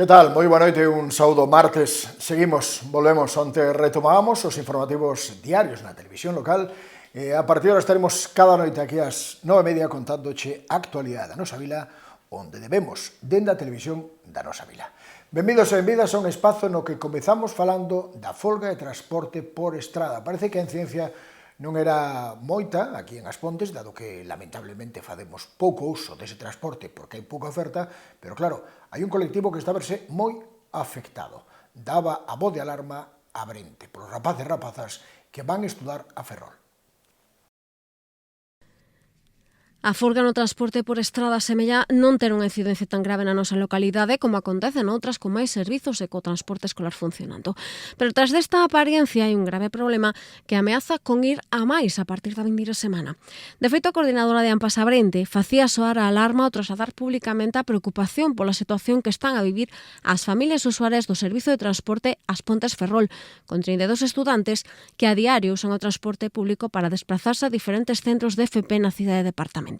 Que tal? Moi boa noite, un saúdo martes. Volvemos onte retomábamos os informativos diarios na televisión local. A partir de agora estaremos cada noite aquí ás 9:30 contándoche a actualidade da nosa vila, onde debemos, dende a televisión da nosa vila. Benvidos e benvidas a un espazo no que comezamos falando da folga de transporte por estrada. Parece que a incidencia non era moita aquí en As Pontes, dado que lamentablemente facemos pouco uso dese transporte porque hai pouca oferta, pero claro, hai un colectivo que está a verse moi afectado. Daba a voz de alarma a Brente, polos rapaces e rapazas que van estudar a Ferrol. A folga no transporte por estrada semella non ter unha incidencia tan grave na nosa localidade como acontece noutras con máis servizos e co transporte escolar funcionando. Pero tras desta apariencia hai un grave problema que ameaza con ir a máis a partir da vindeira semana. De feito, a coordinadora de AMPAS Abrente facía soar a alarma ao trasladar públicamente a preocupación pola situación que están a vivir as familias usuarias do servizo de transporte As Pontes Ferrol, con 32 estudantes que a diario usan o transporte público para desplazarse a diferentes centros de FP na cidade departamental.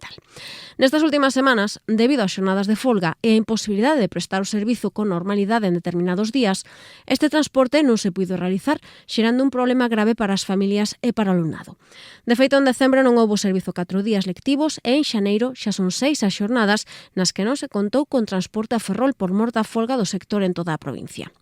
Nestas últimas semanas, debido ás xornadas de folga e a imposibilidade de prestar o servizo con normalidade en determinados días, este transporte non se puido realizar, xerando un problema grave para as familias e para o alumnado. De feito, en decembro non houbo servizo 4 días lectivos e en xaneiro xa son 6 as xornadas nas que non se contou con transporte a Ferrol por mor da folga do sector en toda a provincia.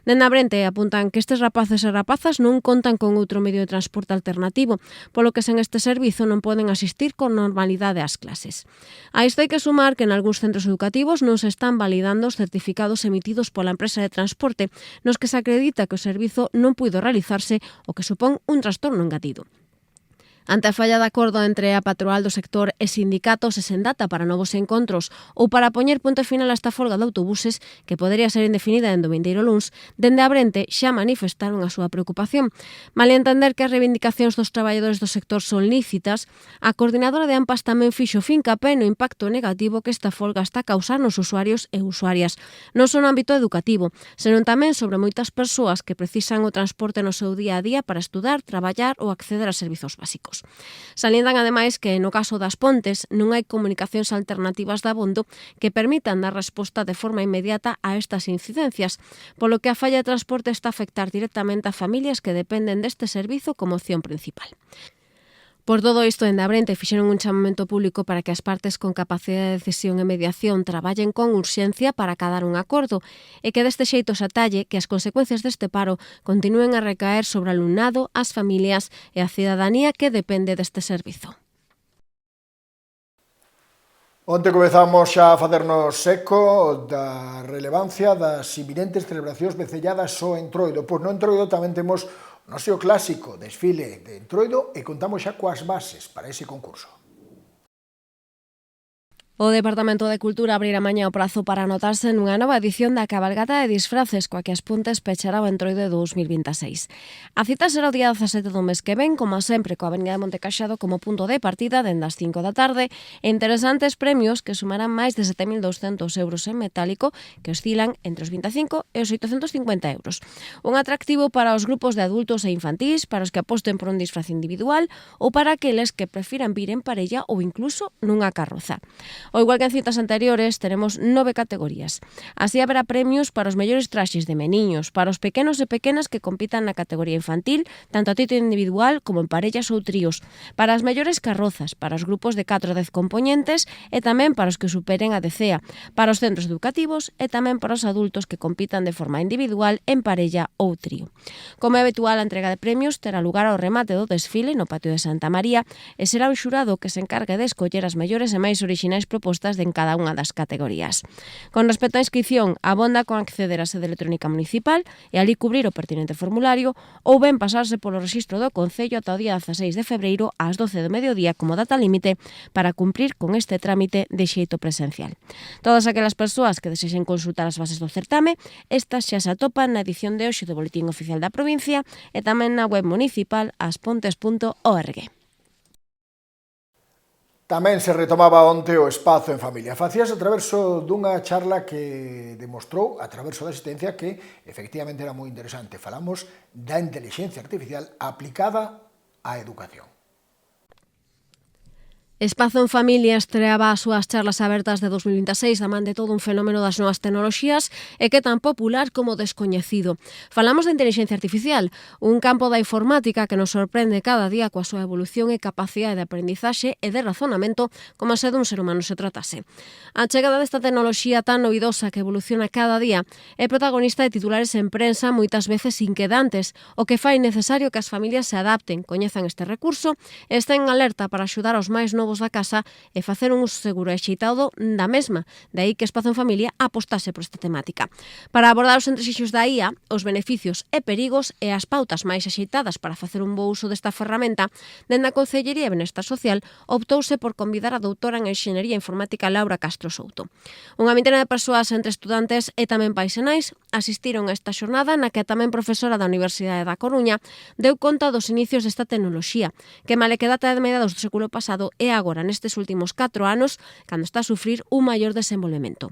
Dende Abrente apuntan que estes rapaces e rapazas non contan con outro medio de transporte alternativo, polo que sen este servizo non poden asistir con normalidade ás clases. A isto hai que sumar que en algúns centros educativos non se están validando os certificados emitidos pola empresa de transporte, nos que se acredita que o servizo non puido realizarse, o que supón un trastorno engadido. Ante a falla de acordo entre a patronal do sector e sindicatos e sen data para novos encontros ou para poñer punto final a esta folga de autobuses, que podería ser indefinida en do vindeiro luns, dende Abrente xa manifestaron a súa preocupación. Mal entender que as reivindicacións dos traballadores do sector son lícitas, a coordinadora de AMPAS tamén fixo fincapé no impacto negativo que esta folga está a causar nos usuarios e usuarias, non só no ámbito educativo, senón tamén sobre moitas persoas que precisan o transporte no seu día a día para estudar, traballar ou acceder a servizos básicos. Salientan ademais que no caso das Pontes non hai comunicacións alternativas de abondo que permitan dar resposta de forma inmediata a estas incidencias, polo que a falla de transporte está a afectar directamente a familias que dependen deste servizo como opción principal. Por todo isto, en Abrente fixeron un chamamento público para que as partes con capacidade de decisión e mediación traballen con urxencia para acadar un acordo e que deste xeito se atalle que as consecuencias deste paro continúen a recaer sobre o alumnado, as familias e a cidadanía que depende deste servizo. Onte comezamos xa a facernos eco da relevancia das inminentes celebracións vecelladas ao Entroido. Pois no Entroido tamén temos o noso clásico desfile de Entroido e contamos xa coas bases para ese concurso. O Departamento de Cultura abrirá mañá o prazo para anotarse nunha nova edición da cabalgata de disfraces coa que As Pontes pechará o Entroido de 2026. A cita será o día 17 do mes que ven, como sempre, coa Avenida de Montecaxado como punto de partida dende as 5 da tarde e interesantes premios que sumarán máis de 7.200 euros en metálico que oscilan entre os 25 e os 850 euros. Un atractivo para os grupos de adultos e infantís, para os que aposten por un disfraz individual ou para aqueles que prefiran vir en parella ou incluso nunha carroza. O igual que en citas anteriores, tenemos 9 categorías. Así haberá premios para os mellores traxes de meniños, para os pequenos e pequenas que compitan na categoría infantil, tanto a título individual como en parellas ou tríos, para as mellores carrozas, para os grupos de 4 a 10 compoñentes e tamén para os que superen a DCEA, para os centros educativos e tamén para os adultos que compitan de forma individual, en parella ou trío. Como é habitual, a entrega de premios terá lugar ao remate do desfile no patio de Santa María e será un xurado que se encargue de escoller as mellores e máis orixinais propostas en cada unha das categorías. Con respecto á inscripción, abonda con acceder á sede electrónica municipal e ali cubrir o pertinente formulario ou ben pasarse polo rexistro do Concello ata o día 16 de febreiro ás 12 do mediodía como data límite para cumprir con este trámite de xeito presencial. Todas aquelas persoas que desexen consultar as bases do certame, estas xa se atopan na edición de hoxe do Boletín Oficial da Provincia e tamén na web municipal aspontes.org. Tamén se retomaba onte o espazo en familia. Facíase a traverso dunha charla que demostrou, a traverso da asistencia, que efectivamente era moi interesante. Falamos da intelixencia artificial aplicada á educación. Espazo en Familia estreaba as súas charlas abertas de 2026 da man de todo un fenómeno das novas tecnoloxías e que é tan popular como descoñecido. Falamos de inteligencia artificial, un campo da informática que nos sorprende cada día coa súa evolución e capacidade de aprendizaxe e de razonamento como se dun ser humano se tratase. A chegada desta tecnoloxía tan novidosa que evoluciona cada día é protagonista de titulares en prensa moitas veces inquedantes, o que fai necesario que as familias se adapten, coñezan este recurso e estén en alerta para axudar aos máis novos da casa e facer un uso seguro e axeitado da mesma. De aí que Espazo en Familia apostase por esta temática. Para abordar os entresixos da IA, os beneficios e perigos e as pautas máis axeitadas para facer un bo uso desta ferramenta, dende a Concellería de Benestar Social optouse por convidar a doutora en Enxeñería Informática Laura Castro Souto. Unha vintena de persoas entre estudantes e tamén pais e nais asistiron a esta xornada na que tamén profesora da Universidade da Coruña deu conta dos inicios desta tecnoloxía, que male que data de mediados do século pasado e agora nestes últimos 4 anos cando está a sufrir un maior desenvolvemento.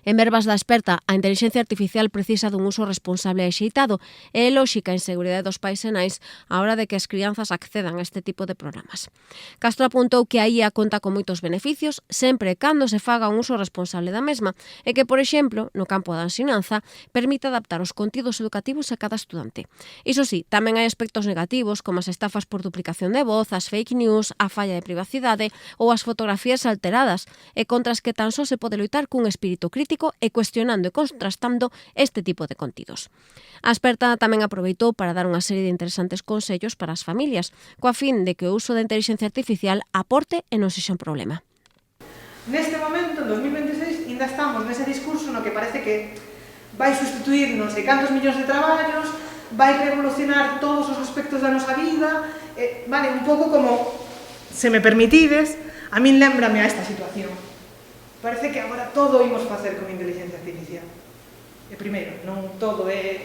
En verbas da experta, a inteligencia artificial precisa dun uso responsable e axeitado e é lóxica a inseguridade dos pais e nais á hora de que as crianzas accedan a este tipo de programas. Castro apuntou que a IA conta con moitos beneficios sempre e cando se faga un uso responsable da mesma e que, por exemplo, no campo da ensinanza, permite adaptar os contidos educativos a cada estudante. Iso sí, tamén hai aspectos negativos como as estafas por duplicación de voz, as fake news, a falla de privacidade ou as fotografías alteradas e contra as que tan só se pode loitar cun espírito crítico e cuestionando e contrastando este tipo de contidos. A experta tamén aproveitou para dar unha serie de interesantes consellos para as familias, coa fin de que o uso da inteligencia artificial aporte e non sexa un problema. Neste momento, en 2026, ainda estamos nese discurso no que parece que vai sustituir non sei cantos millóns de traballos, vai revolucionar todos os aspectos da nosa vida, vale, un pouco como, se me permitides, a min lembrame a esta situación. Parece que agora todo imos facer con inteligencia artificial. E primeiro, non todo é...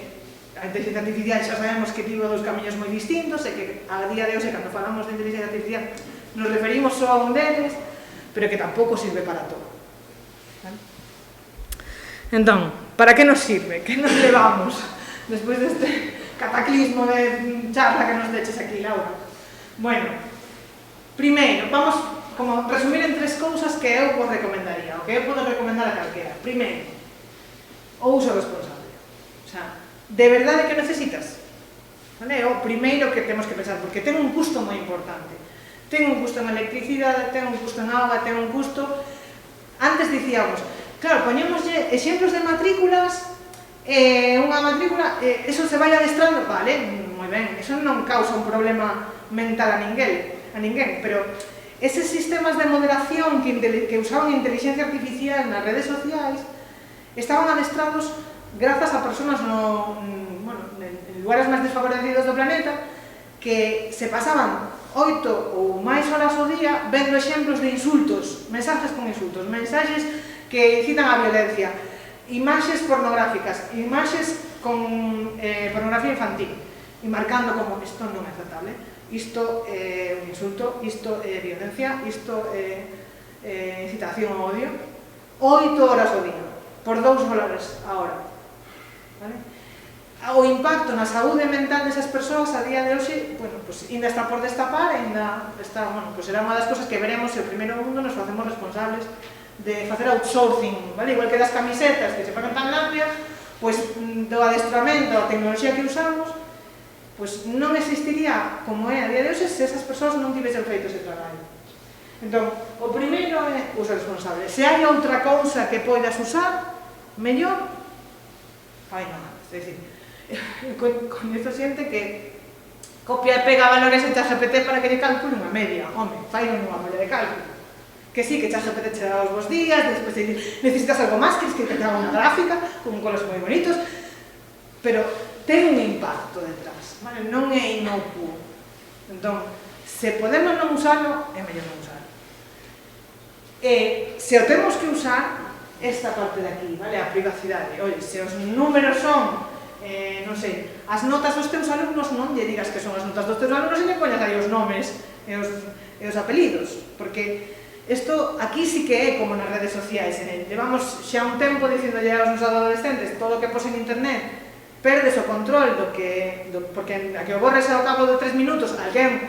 A inteligencia artificial xa sabemos que tivo dos camiños moi distintos e que a día de hoxe, cando falamos de inteligencia artificial, nos referimos só a un deles, pero que tampouco sirve para todo. ¿Vale? Entón, para que nos sirve? Que nos levamos despois deste cataclismo de charla que nos deches aquí, Laura? Bueno, primeiro, vamos como resumir en 3 cousas que eu vos recomendaría, o que eu podo recomendar a calquera. Primeiro, o uso responsable. O sea, de verdade que necesitas? Vale? É o primeiro que temos que pensar, porque ten un custo moi importante. Ten un custo en electricidade, ten un custo en auga, ten un custo... Antes dicíamos, claro, poñémoslle exemplos de matrículas, unha matrícula, eso se vai adestrando, vale, moi ben, eso non causa un problema mental a ninguén, pero eses sistemas de moderación que usaban inteligencia artificial nas redes sociais estaban adestrados grazas a personas en lugares máis desfavorecidos do planeta que se pasaban 8 ou máis horas ao día vendo exemplos de insultos, mensaxes con insultos, mensaxes que incitan á violencia, imaxes pornográficas, imaxes con pornografía infantil e marcando como isto non é aceptable. Isto é un insulto, isto é violencia, isto é incitación ao odio. 8 horas ao día, por 2 dólares a hora. Vale? O impacto na saúde mental desas persoas a día de hoxe, bueno, pues, ainda está por destapar, ainda está, bueno, pues será unha das cosas que veremos se o primeiro mundo nos facemos responsables de facer outsourcing, vale? Igual que das camisetas que se pagan tan lampias, pues do adestramento, a tecnoloxía que usamos, pois non existiría como é a día de hoxe se esas persoas non tivesen feito ese traballo. Entón, o primeiro é uso responsable. Se hai outra cousa que poidas usar, mellor, fai nada. É dicir, coñezo xente que copia e pega valores en ChatGPT para que lle calcule unha media. Home, fai unha molla de cálculo. Que sí, que ChatGPT che dá os bons días, despois necesitas algo máis, que te haga unha gráfica, con colores moi bonitos, pero ten un impacto detrás, vale? Non é inocuo. Entón, se podemos non usarlo, é mellor non usarlo. E se o temos que usar, esta parte de aquí, vale? A privacidade. Oye, se os números son, non sei, as notas dos teus alumnos, non lle digas que son as notas dos teus alumnos e lle poñas aí os nomes e os apelidos, porque isto aquí sí que é como nas redes sociais. Levamos xa un tempo dicindolle aos nosos adolescentes todo o que pos en internet perdes o control porque a que o borres ao cabo de 3 minutos alguén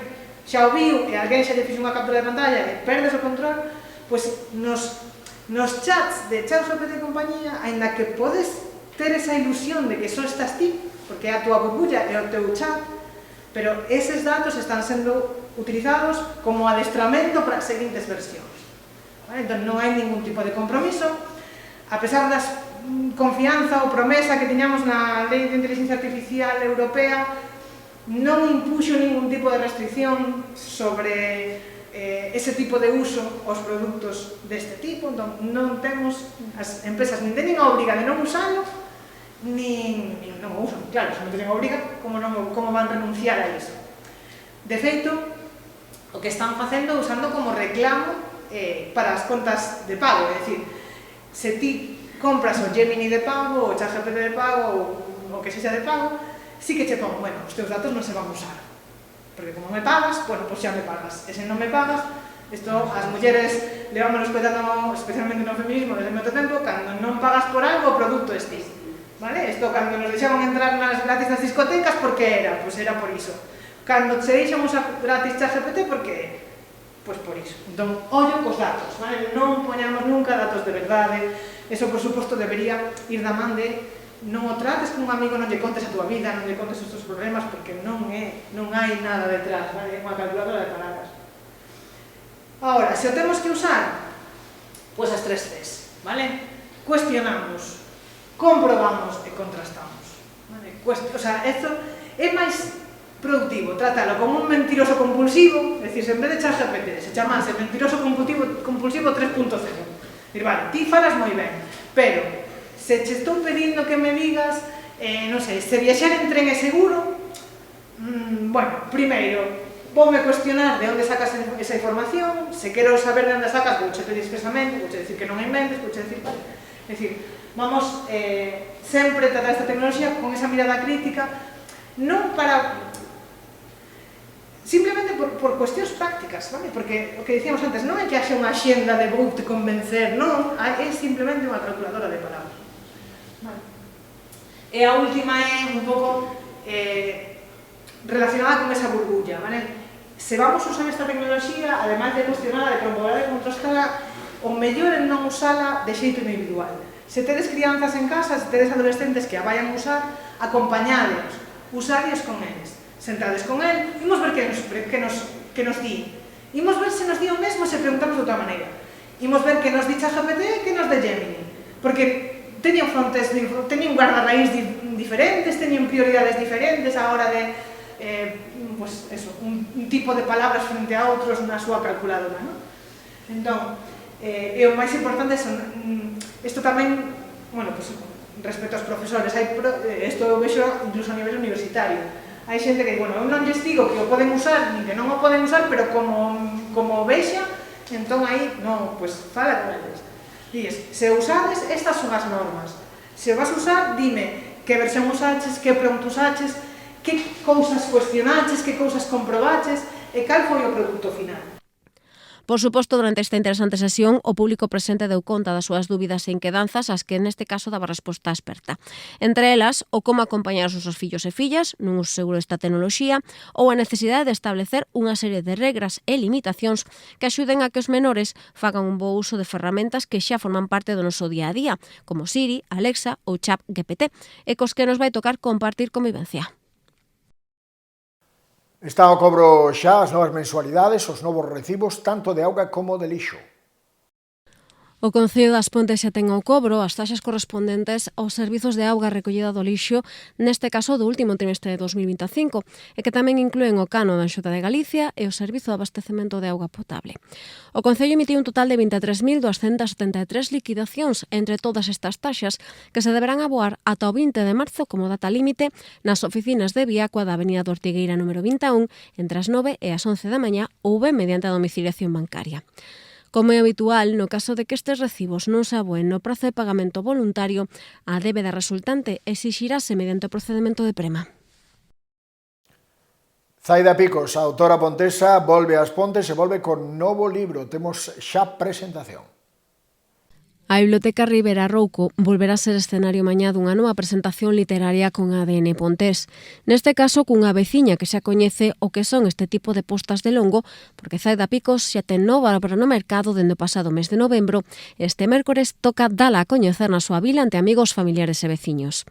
xa o viu e alguén xa lle fixo unha captura de pantalla e perdes o control, pois nos chats de ChatGPT e compañía, aínda que podes ter esa ilusión de que só estás ti, porque é a túa burbulla, é o teu chat, pero eses datos están sendo utilizados como adestramento para as seguintes versións. Entón non hai ningún tipo de compromiso, a pesar das confianza ou promesa que tiñamos na Lei de Inteligencia Artificial Europea, non impuxo ningún tipo de restricción sobre ese tipo de uso aos produtos deste tipo, entón non temos, as empresas nin teñen a obriga de non usalo, nin non o usan, claro, se non teñen a obriga, como van renunciar a iso? De feito, o que están facendo usando como reclamo para as contas de pago, é dicir, se ti compras o Gemini de pago, o ChatGPT de pago, ou o que sexa de pago, sí que che pon, bueno, os teus datos non se van a usar, porque como me pagas, bueno, pois xa me pagas, e se non me pagas, isto as mulleres levámonos coitando, especialmente no feminismo, desde moito tempo, cando non pagas por algo, o produto é ti, vale? Isto cando nos deixaban entrar nas gratis das discotecas, por que era? Pois era por iso. Cando se deixan usar gratis ChatGPT, por que? Pois por iso. Entón, ollo cos datos, vale? Non poñamos nunca datos de verdade, eso, por suposto, debería ir da man de non o trates con un amigo, non lle contes a túa vida, non lle contes os teus problemas, porque non hai nada detrás, vale? É unha calculadora de palabras. Ahora, se o temos que usar, pois as 3 Cs, vale? Cuestionamos, comprobamos e contrastamos, vale? O sea, esto é máis productivo, trátalo como un mentiroso compulsivo, é dicir, se en vez de ChatGPT se chamase mentiroso compulsivo 3.0, dir, vale, ti falas moi ben, pero se che estou pedindo que me digas, non sei, se viaxar en tren é seguro, bueno, primeiro, voume cuestionar de onde sacas esa información, se quero saber de onde sacas, vouche pedir expresamente, vouche decir que non a inventes, vouche decir, vale, é dicir, vamos sempre tratar esta tecnoloxía con esa mirada crítica, non para... simplemente por cuestións prácticas, vale? Porque o que dicíamos antes, non é que haxa unha xenda de vou-te convencer, non, é simplemente unha calculadora de palabras. Vale. E a última é un pouco relacionada con esa burbulla, vale? Se vamos a usar esta tecnoloxía, ademais de cuestionada, de promover e contrastada, o mellor é non usala de xeito individual. Se tedes crianzas en casa, se tedes adolescentes que a vayan a usar, acompañados, usarios con eles. Sentades con el, imos ver que nos di. Imos ver se nos di o mesmo se preguntamos de outra maneira. Imos ver que nos di ChatGPT e que nos de Gemini. Porque teñen frontes, teñen guardarraíz diferentes, teñen prioridades diferentes a hora de, pues eso, un tipo de palabras frente a outros na súa calculadora, non? Entón, e o máis importante son, isto tamén, bueno, pues, respecto aos profesores, isto eu vexo incluso a nivel universitario. Hai xente que, bueno, eu non lles digo que o poden usar, nin que non o poden usar, pero como vexa, entón aí, non, pois, fala con eles. Dís, se usades, estas son as normas. Se o vas a usar, dime que versión usaches, que prompt usaches, que cousas cuestionaches, que cousas comprobaches, e cal foi o produto final. Por suposto, durante esta interesante sesión, o público presente deu conta das súas dúbidas e inquedanzas, as que neste caso daba resposta experta. Entre elas, o como acompañar os seus fillos e fillas nun uso seguro desta tecnoloxía ou a necesidade de establecer unha serie de regras e limitacións que axuden a que os menores fagan un bo uso de ferramentas que xa forman parte do noso día a día, como Siri, Alexa ou ChatGPT, e cos que nos vai tocar compartir convivencia. Están ao cobro xa as novas mensualidades, os novos recibos, tanto de auga como de lixo. O Concello das Pontes xa ten ao cobro as taxas correspondentes aos servizos de auga recollida do lixo, neste caso do último trimestre de 2025, e que tamén inclúen o cano da Xunta de Galicia e o servizo de abastecemento de auga potable. O Concello emitiu un total de 23.273 liquidacións entre todas estas taxas que se deberán aboar ata o 20 de marzo como data límite nas oficinas de Viacua da Avenida de Ortigueira número 21 entre as 9 e as 11 da mañá ou ben mediante a domiciliación bancaria. Como é habitual, no caso de que estes recibos non se aboen no prazo de pagamento voluntario, a débeda resultante exixirase mediante o procedemento de prema. Zaida Picos, a autora pontesa, volve ás Pontes e volve con novo libro. Temos xa presentación. A Biblioteca Ribera Rouco volverá a ser escenario mañá dunha nova presentación literaria con ADN Pontés. Neste caso, cunha veciña que xa coñece o que son este tipo de postas de longo, porque Zaida Picos xa ten nova obra no mercado dende o pasado mes de novembro. Este mércores toca dala a coñecer na súa vila ante amigos, familiares e veciños.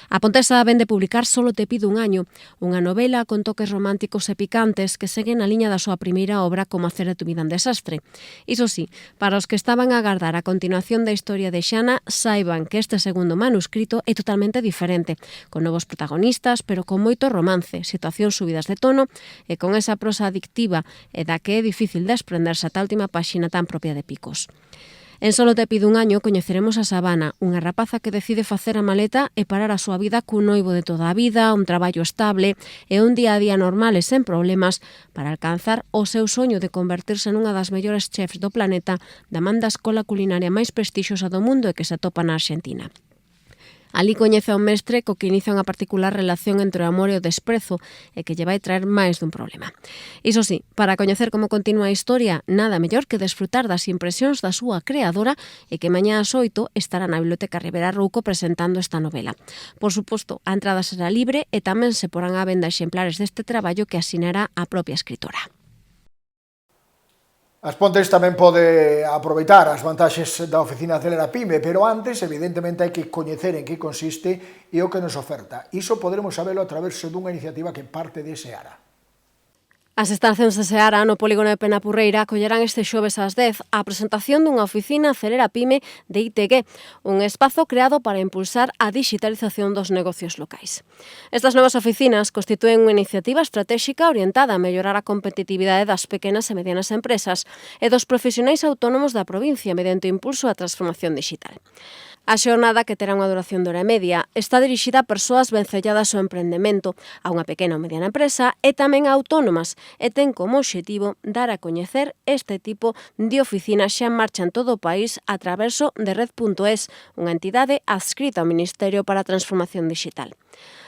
A Pontesa vende publicar Solo te pido un año, unha novela con toques románticos e picantes que seguen a liña da súa primeira obra Como hacer de tu vida un desastre. Iso sí, para os que estaban a agardar a continuación da historia de Xana, saiban que este segundo manuscrito é totalmente diferente, con novos protagonistas, pero con moito romance, situacións subidas de tono e con esa prosa adictiva e da que é difícil desprenderse ata a última páxina tan propia de Picos. En Solo te pido un año coñeceremos a Sabana, unha rapaza que decide facer a maleta e parar a súa vida cun noivo de toda a vida, un traballo estable e un día a día normal e sen problemas para alcanzar o seu soño de convertirse nunha das mellores chefs do planeta da man da escola culinaria máis prestixiosa do mundo e que se atopa na Arxentina. Alí coñece a un mestre co que inicia unha particular relación entre o amor e o desprezo e que lle vai traer máis dun problema. Iso sí, para coñecer como continúa a historia, nada mellor que desfrutar das impresións da súa creadora e que mañá ás 8 estará na Biblioteca Ribera Rouco presentando esta novela. Por suposto, a entrada será libre e tamén se porán á venda exemplares deste traballo que asinará a propia escritora. As Pontes tamén pode aproveitar as vantaxes da oficina Acelera Pyme, pero antes, evidentemente, hai que coñecer en que consiste e o que nos oferta. Iso poderemos sabelo a través dunha iniciativa que parte de Seara. As instalacións de Seara no polígono de Penapurreira acollerán este xoves ás 10 a presentación dunha oficina Acelera Pyme de ITG, un espazo creado para impulsar a digitalización dos negocios locais. Estas novas oficinas constitúen unha iniciativa estratégica orientada a mellorar a competitividade das pequenas e medianas empresas e dos profesionais autónomos da provincia mediante o impulso á transformación digital. A xornada, que terá unha duración de hora e media, está dirixida a persoas vencelladas ao emprendemento, a unha pequena ou mediana empresa e tamén a autónomas, e ten como obxectivo dar a coñecer este tipo de oficinas xa en marcha en todo o país a través de Red.es, unha entidade adscrita ao Ministerio para a Transformación Digital.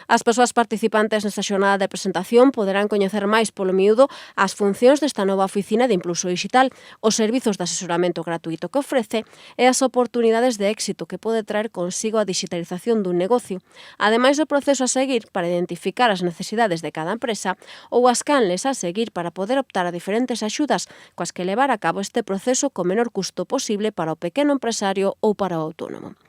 As persoas participantes nesta xornada de presentación poderán coñecer máis polo miúdo as funcións desta nova oficina de impulso digital, os servizos de asesoramento gratuito que ofrece e as oportunidades de éxito que pode traer consigo a digitalización dun negocio, ademais do proceso a seguir para identificar as necesidades de cada empresa ou as canles a seguir para poder optar a diferentes axudas coas que levar a cabo este proceso co menor custo posible para o pequeno empresario ou para o autónomo.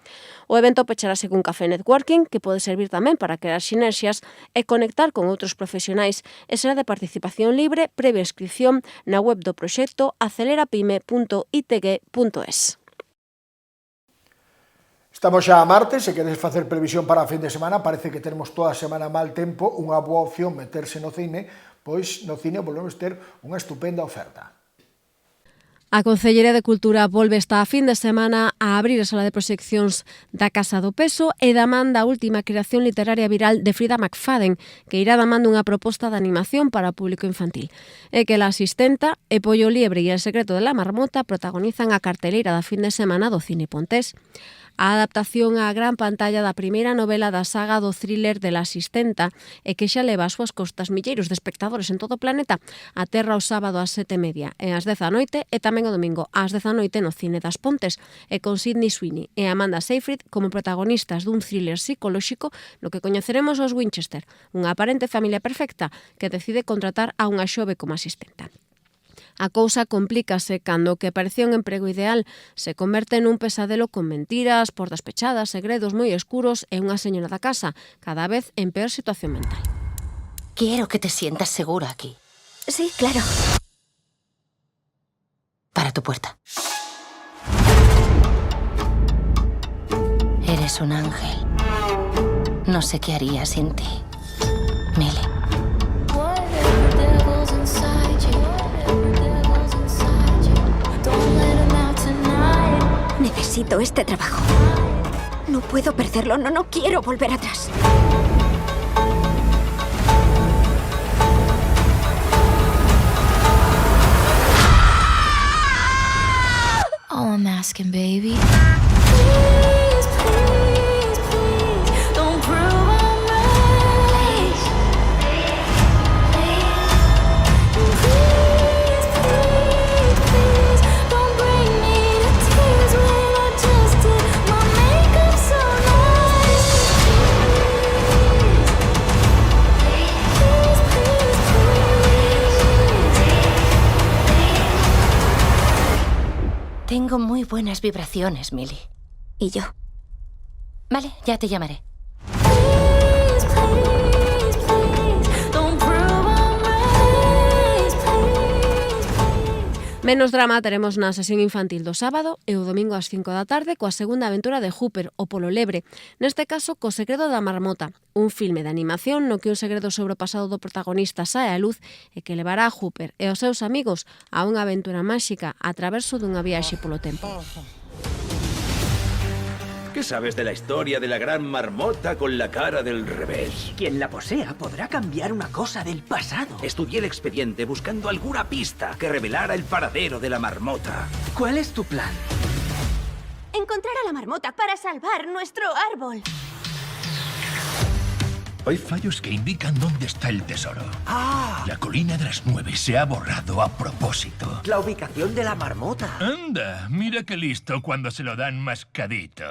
O evento pecharase cun café networking que pode servir tamén para crear sinerxias e conectar con outros profesionais e será de participación libre previa inscripción na web do proxecto acelerapyme.itg.es. Estamos xa a martes, se queres facer previsión para a fin de semana, parece que teremos toda a semana mal tempo, unha boa opción meterse no cine, pois no cine volvemos ter unha estupenda oferta. A Concellería de Cultura volve esta fin de semana a abrir a sala de proxeccións da Casa do Peso e da man da última creación literaria viral de Frida McFadden, que irá da man dunha proposta de animación para o público infantil. E que la asistenta e Pollo Liebre e El secreto de la marmota protagonizan a carteleira da fin de semana do Cine Pontés. A adaptación á gran pantalla da primeira novela da saga do thriller de La Asistenta e que xa leva as súas costas milleiros de espectadores en todo o planeta aterra o sábado ás 7:30 e ás 10 da noite e tamén o domingo ás 10 da noite no Cine das Pontes e con Sydney Sweeney e Amanda Seyfried como protagonistas dun thriller psicolóxico no que coñeceremos os Winchester, unha aparente familia perfecta que decide contratar a unha xove como asistenta. A cousa complícase cando o que parecía un emprego ideal se converte nun pesadelo con mentiras, portas pechadas, segredos moi escuros e unha señora da casa, cada vez en peor situación mental. Quiero que te sientas segura aquí. Sí, claro. Para tu puerta. Eres un ángel. No sé qué haría sin ti, Millie. Necesito este trabajo. No puedo perderlo, no quiero volver atrás. All I'm asking, baby. Tengo muy buenas vibraciones, Millie. Y yo. Vale, ya te llamaré. Please, please, please, don't ruin race, please. Menos drama teremos na sesión infantil do sábado e o domingo ás 5 da tarde coa segunda aventura de Hooper, o Polo Lebre, neste caso co segredo da marmota, un filme de animación no que un segredo sobre o pasado do protagonista sae á luz e que levará a Hooper e os seus amigos a unha aventura máxica a traverso dunha viaxe polo tempo. ¿Qué sabes de la historia de la gran marmota con la cara del revés? Quien la posea podrá cambiar una cosa del pasado. Estudié el expediente buscando alguna pista que revelara el paradero de la marmota. ¿Cuál es tu plan? Encontrar a la marmota para salvar nuestro árbol. Hay fallos que indican dónde está el tesoro. La colina de las 9 se ha borrado a propósito. La ubicación de la marmota. Anda, mira qué listo cuando se lo dan mascadito.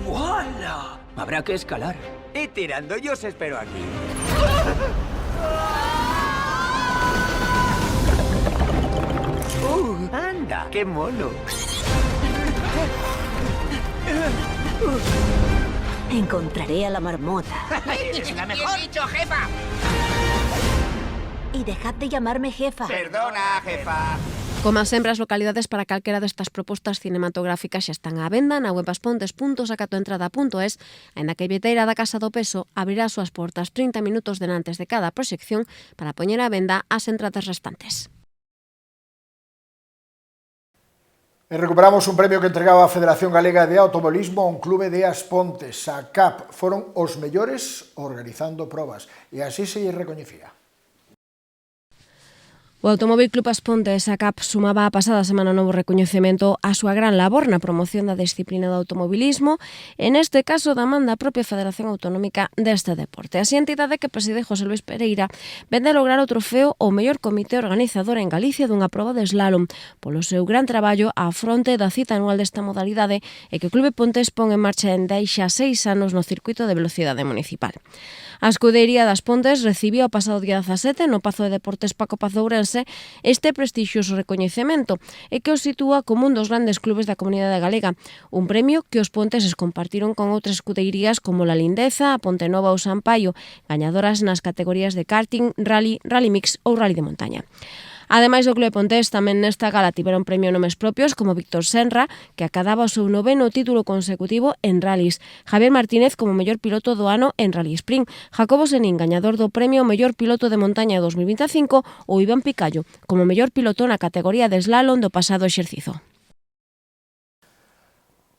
¡Hola! Habrá que escalar. Y tirando, yo os espero aquí. ¡Anda! ¡Qué mono! Encontraré a la marmota. ¡Eres la mejor! ¡Bien dicho, jefa! Y dejad de llamarme jefa. Perdona, jefa. Como sempre, as localidades para calquera destas propostas cinematográficas xa están á venda na web aspontes.sacatoentrada.es, aínda que a bilheteira da Casa do Peso abrirá as súas portas 30 minutos denantes de cada proxección para poñer á venda as entradas restantes. E recuperamos un premio que entregaba a Federación Galega de Automobilismo a un clube de As Pontes, a CAP. Foron os mellores organizando probas e así se lle recoñecía. O Automóvil Club As Pontes, a CAP, sumaba a pasada semana novo recoñecemento á súa gran labor na promoción da disciplina do automobilismo, e neste caso da man da propia Federación Autonómica deste deporte. Así, a entidade que preside José Luis Pereira vende a lograr o trofeo ao mellor comité organizador en Galicia dunha proba de slalom, polo seu gran traballo á fronte da cita anual desta modalidade e que o Clube Pontes pon en marcha en xa 6 anos no circuito de velocidade municipal. A escudería das Pontes recibiu o pasado día 17 no Pazo de Deportes Paco Paz de Ourense este prestixioso recoñecemento e que os sitúa como un dos grandes clubes da comunidade galega, un premio que os ponteses compartiron con outras escudeirías como La Lindeza, a Pontenova ou Sampaio, gañadoras nas categorías de karting, rally, rally mix ou rally de montaña. Ademais do Clube Pontés, tamén nesta gala tiveron premio nomes propios como Víctor Senra, que acadaba o seu 9º título consecutivo en rallies, Javier Martínez como mellor piloto do ano en Rally Sprint, Jacobo Senín, gañador do premio mellor piloto de montaña 2025, ou Iván Picallo como mellor piloto na categoría de slalom do pasado exercizo.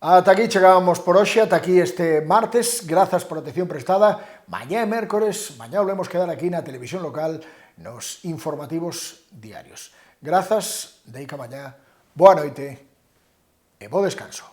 Ata aquí chegábamos por hoxe, ata aquí este martes. Grazas por a atención prestada. Mañá é mércores, mañá volvemos quedar aquí na televisión local nos informativos diarios. Grazas, deica mañá, boa noite e bo descanso.